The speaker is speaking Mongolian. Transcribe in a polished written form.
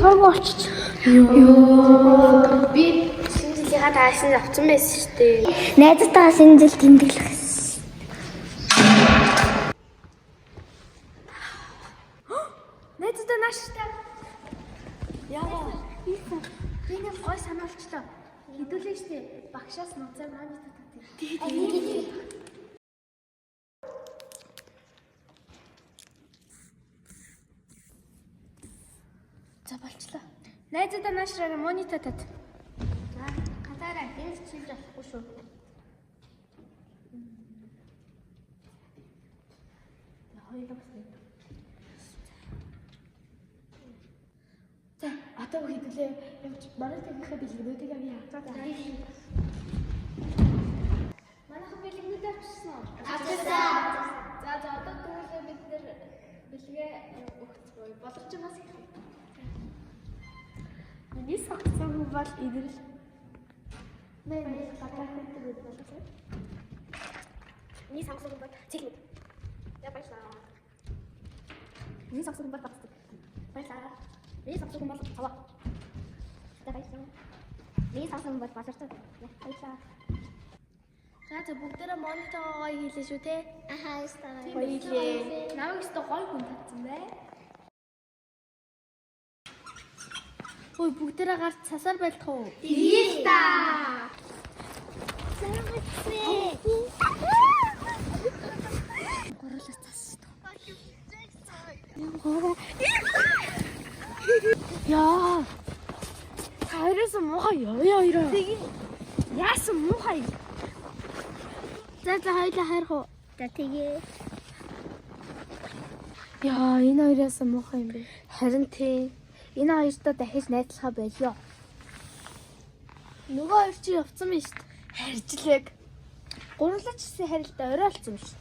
цоргоо очиж. Йоо. Би шинэ жилийнхаа таашин авсан байсан шүү дээ. Найзтайгаа шинэ жил тэмдэглэх. Найзтай нааштай. Яа. Би нэг гой санаалчлаа. Хэдүүлээ штэ. Багшаас нуцаа маань татдаг. За болчлаа. Найзтай наашраа монитор тат. За гадаараа гэнс чилж болохгүй шүү. Хоёулаа бас. За одоо хэдүүлээ явж манай техникийн бэлгүүдийг авъя. За. Манайхан бэлгүүд авчихсан уу? Авчихсан. За одоо тэгвэл бид нэр бэлгээ өгцгөө. Боловчноос их. Миний сагцсан хүн бол идэл. Миний сагцсан хүн бол Миний сагцсан хүн бол техник. Я баярлаа. Миний сагцсан хүн бол багцдаг. Баярлаа. Миний сагцсан хүн бол цаваа. Баярлаа. Миний сагцсан хүн бол базартай. Баярлаа. За бүгдээрээ монитор гоё хийлээ шүү те. Ахаа стаа. Гоё хийлээ. Намайг өстө гоё хүн татсан бай. Ой бүгдээрээ гарч цасаар байлдах уу? Тийм та. Саргацээ. Гурлаас цас шүү. Яа. Хайрээс муухай ёо. Тэгээ яасан муухай. За хоёлаа хайрах уу? За тэгээ. Яа энэ хоёроос муухай юм бэ? Харин тийм. Энэ хоёртой дахиж найзлахаа болио. Нөгөө хоёр чи явцсан юм шүү дээ. Харьжлаг. Гурлаач гэсэн харилтаа орой олцсон юм шүү.